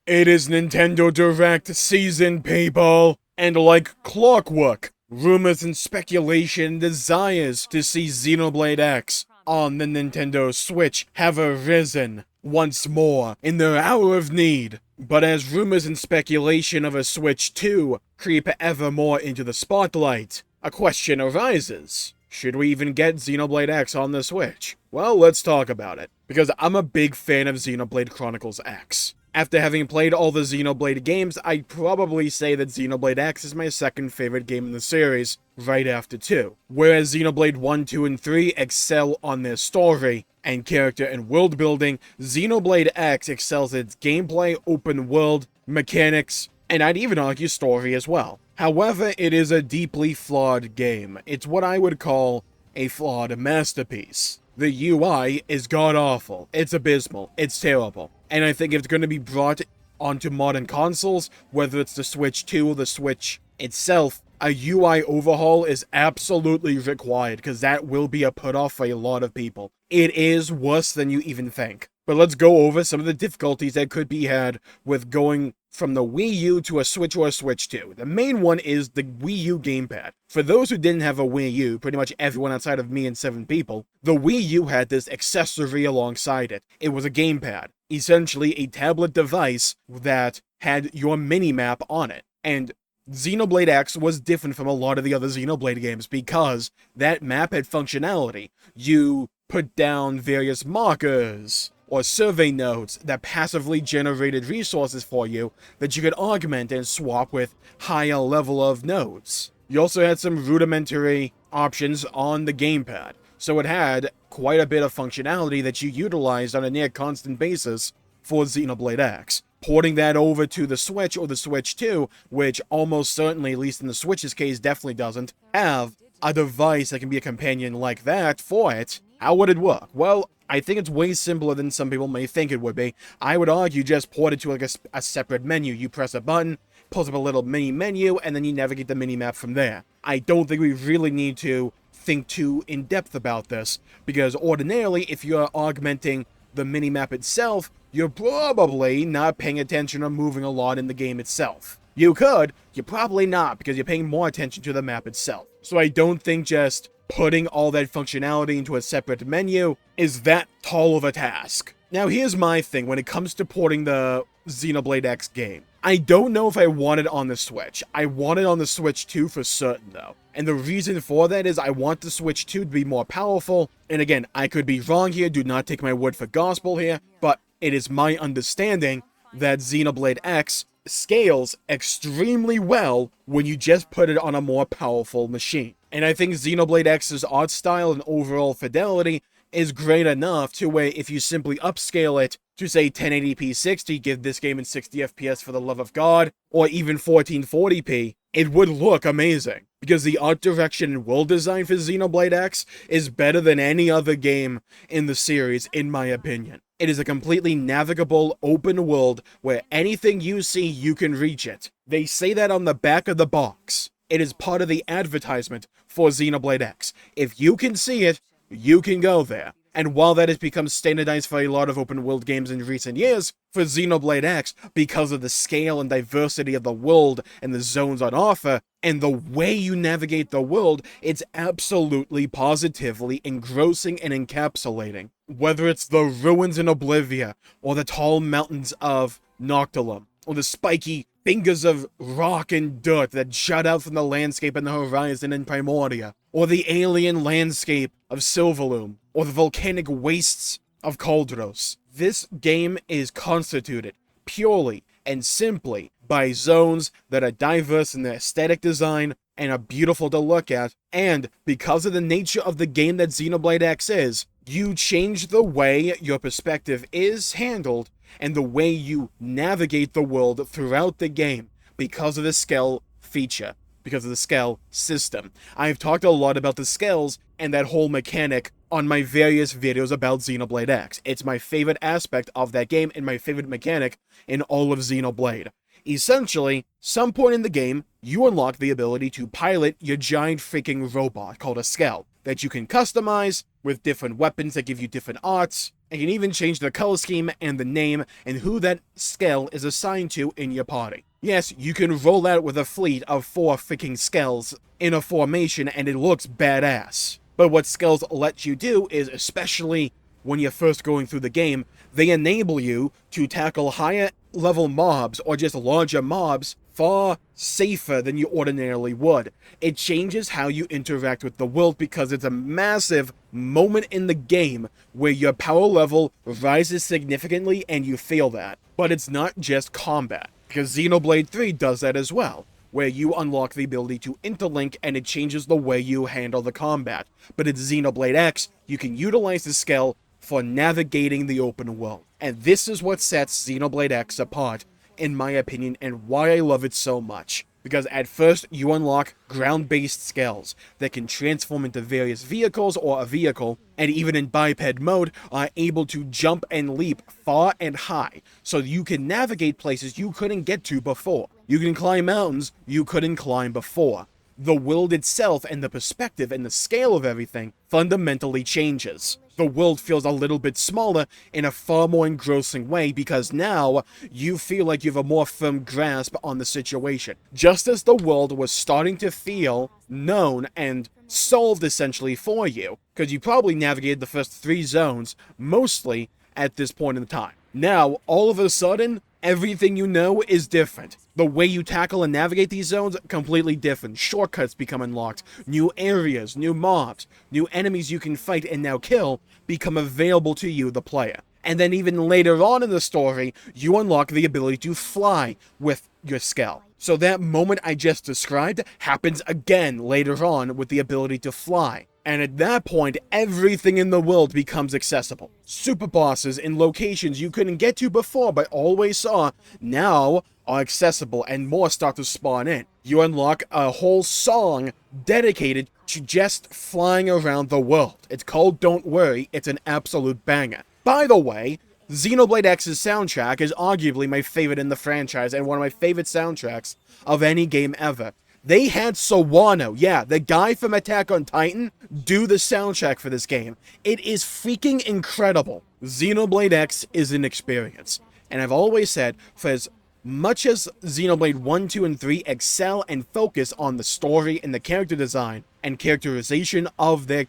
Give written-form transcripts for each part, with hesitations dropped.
It is Nintendo Direct season, people! And like clockwork, rumors and speculation and desires to see Xenoblade X on the Nintendo Switch have arisen once more in their hour of need. But as rumors and speculation of a Switch 2 creep ever more into the spotlight, a question arises. Should we even get Xenoblade X on the Switch? Well, let's talk about it, because I'm a big fan of Xenoblade Chronicles X. After having played all the Xenoblade games, I'd probably say that Xenoblade X is my second favorite game in the series, right after 2. Whereas Xenoblade 1, 2, and 3 excel on their story and character and world building, Xenoblade X excels at its gameplay, open world, mechanics, and I'd even argue story as well. However, it is a deeply flawed game. It's what I would call a flawed masterpiece. The UI is god-awful, it's abysmal, it's terrible, and I think if it's going to be brought onto modern consoles, whether it's the Switch 2 or the Switch itself, a UI overhaul is absolutely required, because that will be a put-off for a lot of people. It is worse than you even think. But let's go over some of the difficulties that could be had with going from the Wii U to a Switch or a Switch 2. The main one is the Wii U Gamepad. For those who didn't have a Wii U, pretty much everyone outside of me and 7 people, the Wii U had this accessory alongside it. It was a gamepad, essentially a tablet device that had your mini-map on it. And Xenoblade X was different from a lot of the other Xenoblade games because that map had functionality. You put down various markers or survey nodes that passively generated resources for you that you could augment and swap with higher level of nodes. You also had some rudimentary options on the gamepad, so it had quite a bit of functionality that you utilized on a near constant basis for Xenoblade X. Porting that over to the Switch or the Switch 2, which almost certainly, at least in the Switch's case, definitely doesn't have a device that can be a companion like that for it, how would it work? Well, I think it's way simpler than some people may think it would be. I would argue just port it to like a separate menu. You press a button, pulls up a little mini menu, and then you navigate the mini-map from there. I don't think we really need to think too in-depth about this, because ordinarily, if you're augmenting the mini-map itself, you're probably not paying attention or moving a lot in the game itself. You could, you're probably not, because you're paying more attention to the map itself. So I don't think just putting all that functionality into a separate menu is that tall of a task. Now here's my thing when it comes to porting the Xenoblade X game. I don't know if I want it on the Switch. I want it on the Switch 2 for certain though. And the reason for that is I want the Switch 2 to be more powerful. And again, I could be wrong here, do not take my word for gospel here, but it is my understanding that Xenoblade X scales extremely well when you just put it on a more powerful machine. And I think Xenoblade X's art style and overall fidelity is great enough to where if you simply upscale it to say 1080p 60, give this game in 60 FPS for the love of God, or even 1440p, it would look amazing. Because the art direction and world design for Xenoblade X is better than any other game in the series, in my opinion. It is a completely navigable, open world where anything you see, you can reach it. They say that on the back of the box. It is part of the advertisement for Xenoblade X. If you can see it, you can go there. And while that has become standardized for a lot of open world games in recent years, for Xenoblade X, because of the scale and diversity of the world and the zones on offer, and the way you navigate the world, it's absolutely positively engrossing and encapsulating. Whether it's the ruins in Oblivia, or the tall mountains of Noctilum, or the spiky fingers of rock and dirt that jut out from the landscape and the horizon in Primordia, or the alien landscape of Silverloom, or the volcanic wastes of Cauldros. This game is constituted purely and simply by zones that are diverse in their aesthetic design and are beautiful to look at, and because of the nature of the game that Xenoblade X is, you change the way your perspective is handled and the way you navigate the world throughout the game because of the Skell feature, because of the Skell system. I've talked a lot about the Skells and that whole mechanic on my various videos about Xenoblade X. It's my favorite aspect of that game and my favorite mechanic in all of Xenoblade. Essentially, some point in the game, you unlock the ability to pilot your giant freaking robot called a Skell that you can customize with different weapons that give you different arts, and can even change the color scheme and the name and who that Skell is assigned to in your party. Yes, you can roll out with a fleet of 4 freaking Skells in a formation and it looks badass. But what Skells let you do is, especially when you're first going through the game, they enable you to tackle higher level mobs or just larger mobs far safer than you ordinarily would. It changes how you interact with the world because it's a massive moment in the game where your power level rises significantly and you feel that. But it's not just combat, because Xenoblade 3 does that as well, where you unlock the ability to interlink and it changes the way you handle the combat. But in Xenoblade X, you can utilize the Skell for navigating the open world. And this is what sets Xenoblade X apart, in my opinion, and why I love it so much. Because at first, you unlock ground-based Skells that can transform into various vehicles or a vehicle, and even in biped mode, are able to jump and leap far and high, so you can navigate places you couldn't get to before. You can climb mountains you couldn't climb before. The world itself and the perspective and the scale of everything fundamentally changes. The world feels a little bit smaller in a far more engrossing way because now you feel like you have a more firm grasp on the situation. Just as the world was starting to feel known and solved essentially for you, because you probably navigated the first 3 zones mostly at this point in time. Now, all of a sudden, everything you know is different. The way you tackle and navigate these zones, completely different. Shortcuts become unlocked. New areas, new mobs, new enemies you can fight and now kill become available to you, the player. And then even later on in the story, you unlock the ability to fly with your Skell. So that moment I just described happens again later on with the ability to fly. And at that point, everything in the world becomes accessible. Super bosses in locations you couldn't get to before but always saw, now are accessible and more start to spawn in. You unlock a whole song dedicated to just flying around the world. It's called Don't Worry, it's an absolute banger. By the way, Xenoblade X's soundtrack is arguably my favorite in the franchise and one of my favorite soundtracks of any game ever. They had Sawano, yeah, the guy from Attack on Titan, do the soundtrack for this game. It is freaking incredible. Xenoblade X is an experience. And I've always said, for as much as Xenoblade 1, 2, and 3 excel and focus on the story and the character design and characterization of their,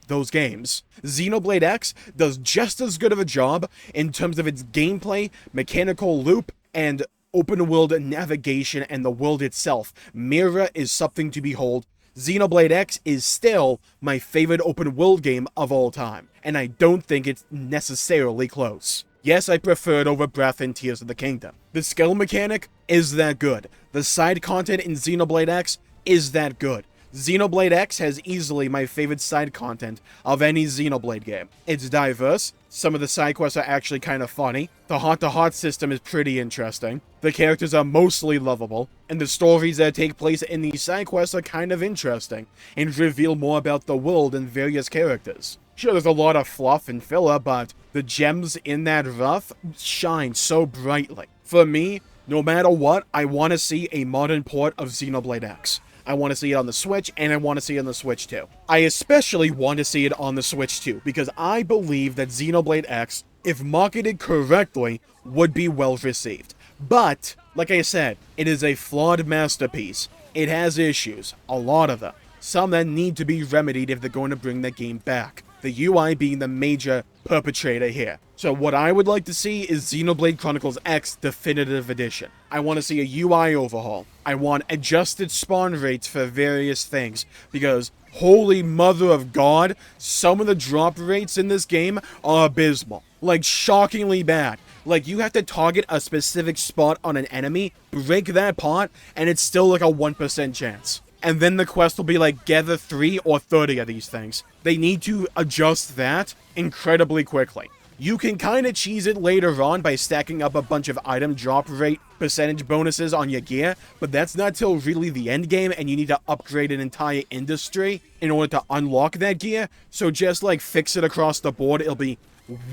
those games, Xenoblade X does just as good of a job in terms of its gameplay, mechanical loop, and open world navigation and the world itself. Mirror is something to behold. Xenoblade X is still my favorite open world game of all time, and I don't think it's necessarily close. Yes, I prefer it over Breath and Tears of the Kingdom. The skill mechanic is that good. The side content in Xenoblade X is that good. Xenoblade X has easily my favorite side content of any Xenoblade game. It's diverse, some of the side quests are actually kind of funny, the heart-to-heart system is pretty interesting, the characters are mostly lovable, and the stories that take place in these side quests are kind of interesting, and reveal more about the world and various characters. Sure, there's a lot of fluff and filler, but the gems in that rough shine so brightly. For me, no matter what, I want to see a modern port of Xenoblade X. I want to see it on the Switch, and I want to see it on the Switch 2. I especially want to see it on the Switch 2, because I believe that Xenoblade X, if marketed correctly, would be well received. But, like I said, it is a flawed masterpiece. It has issues, a lot of them. Some that need to be remedied if they're going to bring the game back. The UI being the major perpetrator here. So what I would like to see is Xenoblade Chronicles X Definitive Edition. I want to see a UI overhaul. I want adjusted spawn rates for various things, because holy mother of God, some of the drop rates in this game are abysmal. Like, shockingly bad. Like, you have to target a specific spot on an enemy, break that part, and it's still like a 1% chance. And then the quest will be like, gather 3 or 30 of these things. They need to adjust that incredibly quickly. You can kind of cheese it later on by stacking up a bunch of item drop rate percentage bonuses on your gear, but that's not till really the end game, and you need to upgrade an entire industry in order to unlock that gear. So just like fix it across the board, it'll be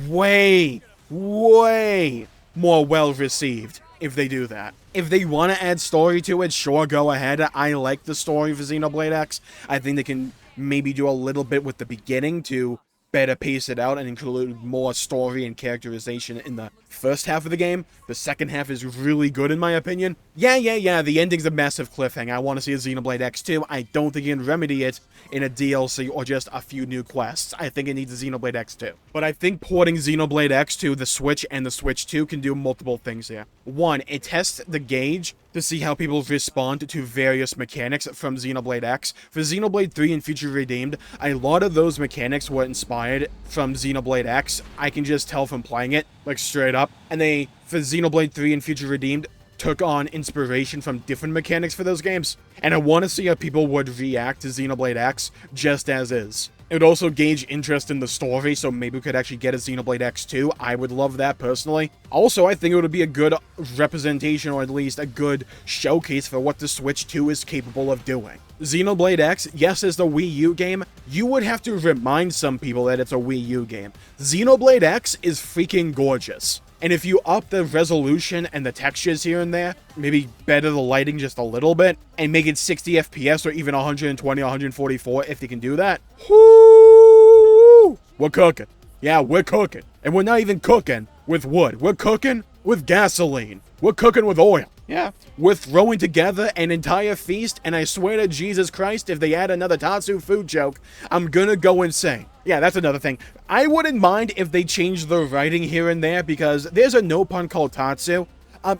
way more well received if they do that. If they want to add story to it, sure, go ahead. I like the story for Xenoblade X. I think they can maybe do a little bit with the beginning to better pace it out and include more story and characterization in the first half of the game. The second half is really good in my opinion. Yeah, the ending's a massive cliffhanger. I want to see a Xenoblade X 2. I don't think you can remedy it in a DLC or just a few new quests. I think it needs a Xenoblade X 2. But I think porting Xenoblade X to the Switch and the Switch 2 can do multiple things here. One, it tests the gauge to see how people respond to various mechanics from Xenoblade X. For Xenoblade 3 and Future Redeemed, a lot of those mechanics were inspired from Xenoblade X. I can just tell from playing it, like straight up. And they, for Xenoblade 3 and Future Redeemed, took on inspiration from different mechanics for those games. And I want to see how people would react to Xenoblade X just as is. It would also gauge interest in the story, so maybe we could actually get a Xenoblade X 2. I would love that personally. Also, I think it would be a good representation, or at least a good showcase for what the Switch 2 is capable of doing. Xenoblade X, yes, is the Wii U game. You would have to remind some people that it's a Wii U game. Xenoblade X is freaking gorgeous. And if you up the resolution and the textures here and there, maybe better the lighting just a little bit, and make it 60 FPS or even 120 or 144 if you can do that, whoo, we're cooking. Yeah, we're cooking. And we're not even cooking with wood. We're cooking with gasoline. We're cooking with oil. Yeah, we're throwing together an entire feast, and I swear to Jesus Christ, if they add another Tatsu food joke, I'm gonna go insane. Yeah, that's another thing. I wouldn't mind if they changed the writing here and there, because there's a no pun called Tatsu.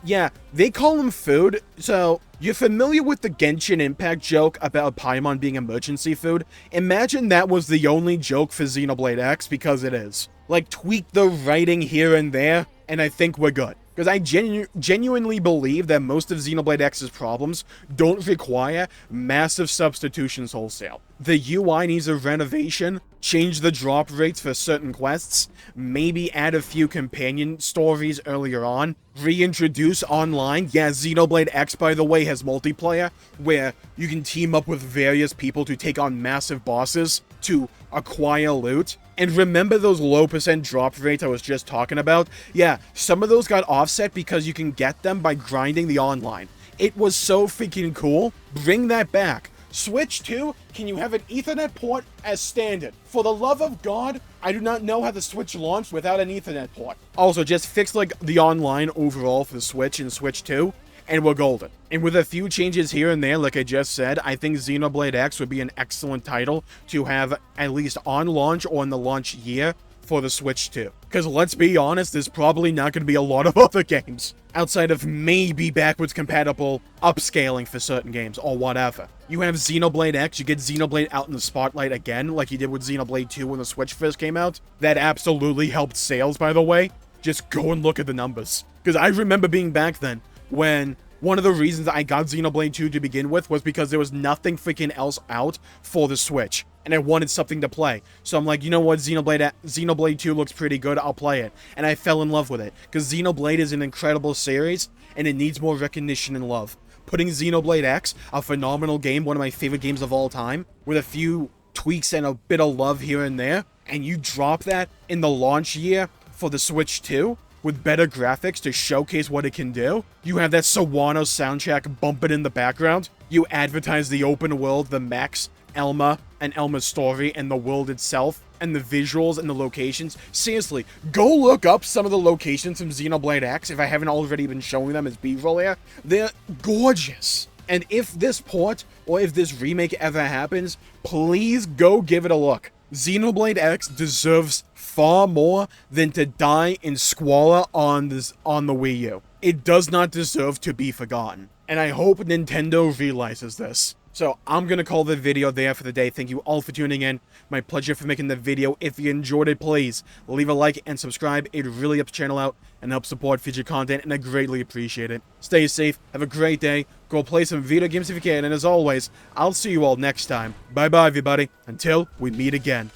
Yeah, they call them food, so you're familiar with the Genshin Impact joke about Paimon being emergency food? Imagine that was the only joke for Xenoblade X, because it is. Like, tweak the writing here and there, and I think we're good. Because I genuinely believe that most of Xenoblade X's problems don't require massive substitutions wholesale. The UI needs a renovation, change the drop rates for certain quests, maybe add a few companion stories earlier on, reintroduce online. Yeah, Xenoblade X, by the way, has multiplayer, where you can team up with various people to take on massive bosses to acquire loot. And remember those low percent drop rates I was just talking about? Yeah, some of those got offset because you can get them by grinding the online. It was so freaking cool. Bring that back. Switch 2, can you have an Ethernet port as standard? For the love of God, I do not know how the Switch launched without an Ethernet port. Also, just fix like the online overall for the Switch and Switch 2, and we're golden. And with a few changes here and there, like I just said, I think Xenoblade X would be an excellent title to have at least on launch or in the launch year for the Switch 2. Because let's be honest, there's probably not going to be a lot of other games outside of maybe backwards compatible upscaling for certain games or whatever. You have Xenoblade X, you get Xenoblade out in the spotlight again, like you did with Xenoblade 2 when the Switch first came out. That absolutely helped sales, by the way. Just go and look at the numbers. Because I remember being back then when one of the reasons I got Xenoblade 2 to begin with was because there was nothing else out for the Switch, and I wanted something to play. So I'm like, you know what, Xenoblade 2 looks pretty good, I'll play it. And I fell in love with it, because Xenoblade is an incredible series, and it needs more recognition and love. Putting Xenoblade X, a phenomenal game, one of my favorite games of all time, with a few tweaks and a bit of love here and there, and you drop that in the launch year for the Switch 2, with better graphics to showcase what it can do. You have that Sawano soundtrack bumping in the background. You advertise the open world, the mechs, Elma, and Elma's story, and the world itself, and the visuals and the locations. Seriously, go look up some of the locations from Xenoblade X if I haven't already been showing them as B-roll here. They're gorgeous. And if this port, or if this remake ever happens, please go give it a look. Xenoblade X deserves far more than to die in squalor on the Wii U. It does not deserve to be forgotten. And I hope Nintendo realizes this. So I'm gonna call the video there for the day. Thank you all for tuning in. My pleasure for making the video. If you enjoyed it, please leave a like and subscribe. It really helps the channel out and helps support future content, and I greatly appreciate it. Stay safe, have a great day, go play some video games if you can, and as always, I'll see you all next time. Bye bye everybody, until we meet again.